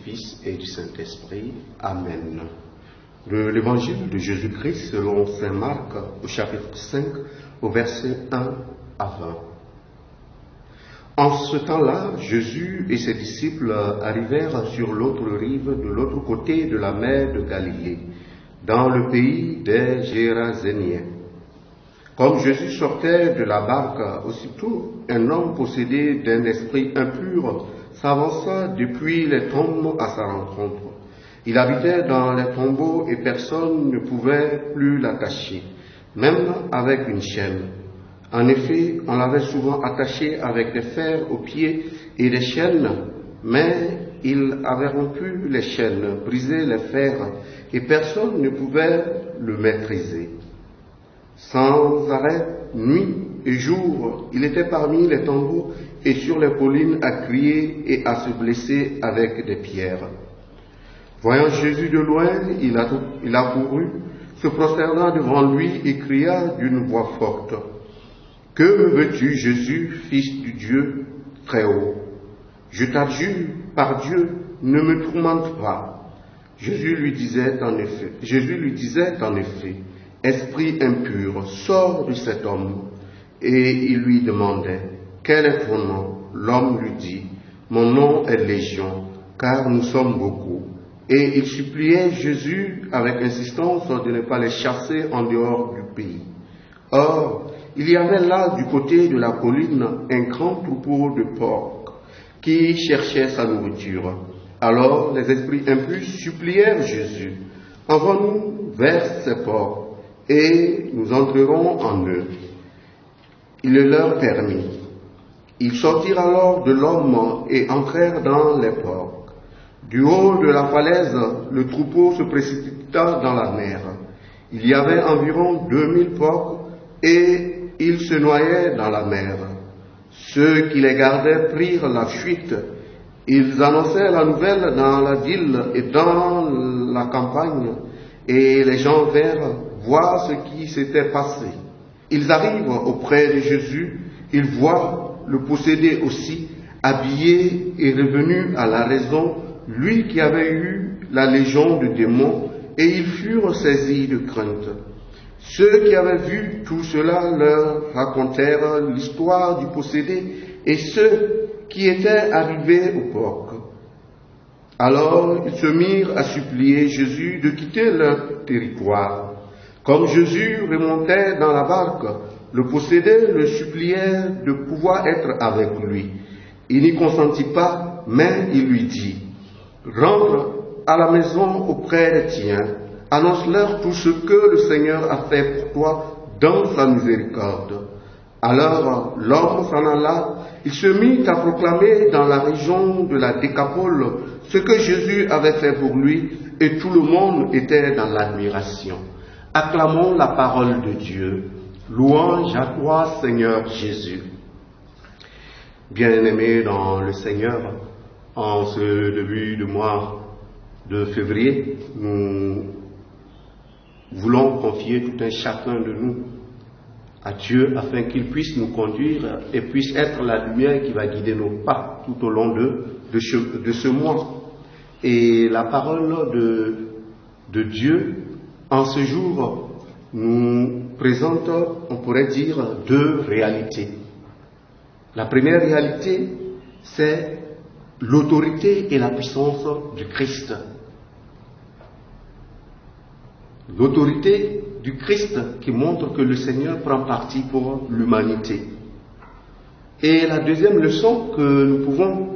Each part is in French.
Fils et du Saint-Esprit. Amen. De l'Évangile de Jésus-Christ selon saint Marc, au chapitre 5, au verset 1 à 20. En ce temps-là, Jésus et ses disciples arrivèrent sur l'autre rive, de l'autre côté de la mer de Galilée, dans le pays des Géraséniens. Comme Jésus sortait de la barque, aussitôt un homme possédé d'un esprit impur s'avança depuis les tombes à sa rencontre. Il habitait dans les tombeaux et personne ne pouvait plus l'attacher, même avec une chaîne. En effet, on l'avait souvent attaché avec des fers aux pieds et des chaînes, mais il avait rompu les chaînes, brisé les fers, et personne ne pouvait le maîtriser. Sans arrêt, nuit et jour, il était parmi les tombeaux et sur les collines à crier et à se blesser avec des pierres. Voyant Jésus de loin, il accourut, se prosterna devant lui et cria d'une voix forte: « Que me veux-tu, Jésus, Fils du Dieu très haut? Je t'adjure, par Dieu, ne me tourmente pas. » Jésus lui disait en effet, « Esprit impur, sors de cet homme. » Et il lui demandait: « Quel est ton nom ?» L'homme lui dit: « Mon nom est Légion, car nous sommes beaucoup. » Et il suppliait Jésus avec insistance de ne pas les chasser en dehors du pays. Or, il y avait là, du côté de la colline, un grand troupeau de porcs qui cherchait sa nourriture. Alors les esprits impurs supplièrent Jésus: « Envoie-nous vers ces porcs, et nous entrerons en eux. » Il le leur permit. Ils sortirent alors de l'homme et entrèrent dans les porcs. Du haut de la falaise, le troupeau se précipita dans la mer. Il y avait environ 2000 porcs, et ils se noyaient dans la mer. Ceux qui les gardaient prirent la fuite. Ils annonçaient la nouvelle dans la ville et dans la campagne, et les gens vinrent voir ce qui s'était passé. Ils arrivent auprès de Jésus, ils voient le possédé aussi, habillé et revenu à la raison, lui qui avait eu la légion de démons, et ils furent saisis de crainte. Ceux qui avaient vu tout cela leur racontèrent l'histoire du possédé et ceux qui étaient arrivés au porc. Alors ils se mirent à supplier Jésus de quitter leur territoire. Comme Jésus remontait dans la barque, le possédé le suppliait de pouvoir être avec lui. Il n'y consentit pas, mais il lui dit: « Rentre à la maison auprès des tiens, annonce-leur tout ce que le Seigneur a fait pour toi dans sa miséricorde. » Alors l'homme s'en alla, il se mit à proclamer dans la région de la Décapole ce que Jésus avait fait pour lui, et tout le monde était dans l'admiration. Acclamons la parole de Dieu. Louange à toi, Seigneur Jésus. Bien-aimés dans le Seigneur, en ce début de mois de février, nous voulons confier tout un chacun de nous à Dieu afin qu'il puisse nous conduire et puisse être la lumière qui va guider nos pas tout au long de ce mois. Et la parole de Dieu en ce jour nous présente, on pourrait dire, deux réalités. La première réalité, c'est l'autorité et la puissance du Christ. L'autorité du Christ qui montre que le Seigneur prend parti pour l'humanité. Et la deuxième leçon que nous pouvons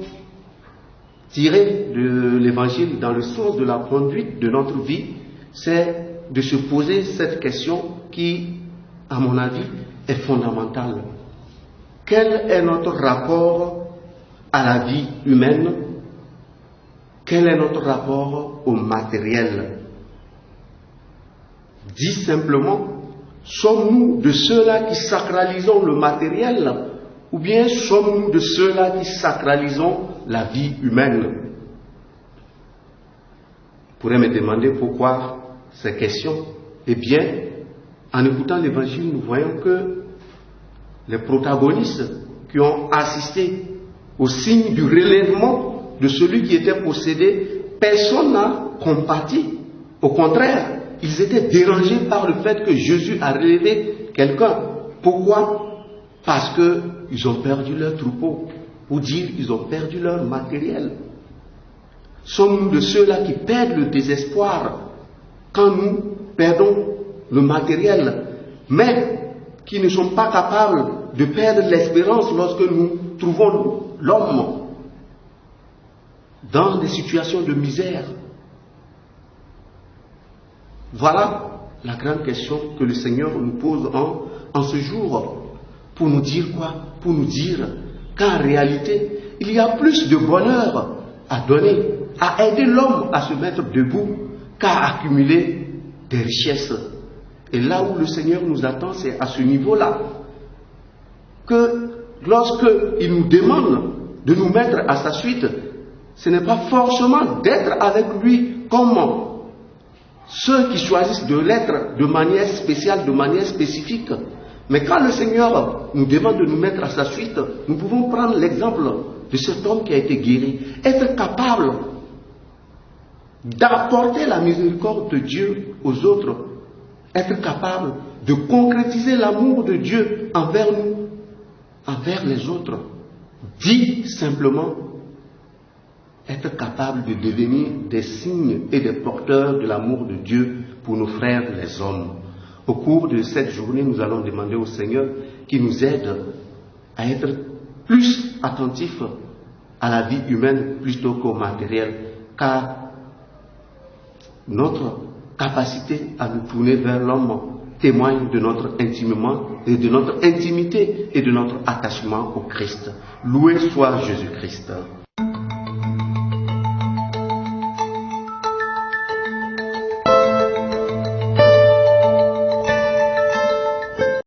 tirer de l'Évangile dans le sens de la conduite de notre vie, c'est de se poser cette question qui, à mon avis, est fondamentale. Quel est notre rapport à la vie humaine? Quel est notre rapport au matériel? Dit simplement, sommes-nous de ceux-là qui sacralisons le matériel, ou bien sommes-nous de ceux-là qui sacralisons la vie humaine? Vous pourrez me demander pourquoi ces questions. Eh bien, en écoutant l'Évangile, nous voyons que les protagonistes qui ont assisté au signe du relèvement de celui qui était possédé personne n'a compati. Au contraire, ils étaient dérangés par le fait que Jésus a relevé quelqu'un. Pourquoi? Parce qu'ils ont perdu leur troupeau. Ou dire qu'ils ont perdu leur matériel. Sommes-nous de ceux-là qui perdent le désespoir quand nous perdons le matériel, mais qui ne sont pas capables de perdre l'espérance lorsque nous trouvons l'homme dans des situations de misère? Voilà la grande question que le Seigneur nous pose en ce jour. Pour nous dire quoi? Pour nous dire qu'en réalité, il y a plus de bonheur à donner, à aider l'homme à se mettre debout, qu'à accumuler des richesses. Et là où le Seigneur nous attend, c'est à ce niveau-là. Que lorsqu'il nous demande de nous mettre à sa suite, ce n'est pas forcément d'être avec lui comme ceux qui choisissent de l'être de manière spéciale, de manière spécifique. Mais quand le Seigneur nous demande de nous mettre à sa suite, nous pouvons prendre l'exemple de cet homme qui a été guéri. Être capable d'apporter la miséricorde de Dieu aux autres. Être capable de concrétiser l'amour de Dieu envers nous, envers les autres. Dit simplement, être capable de devenir des signes et des porteurs de l'amour de Dieu pour nos frères les hommes. Au cours de cette journée, nous allons demander au Seigneur qu'il nous aide à être plus attentifs à la vie humaine plutôt qu'au matériel, car notre capacité à nous tourner vers l'homme témoigne de notre intimité et de notre attachement au Christ. Loué soit Jésus-Christ.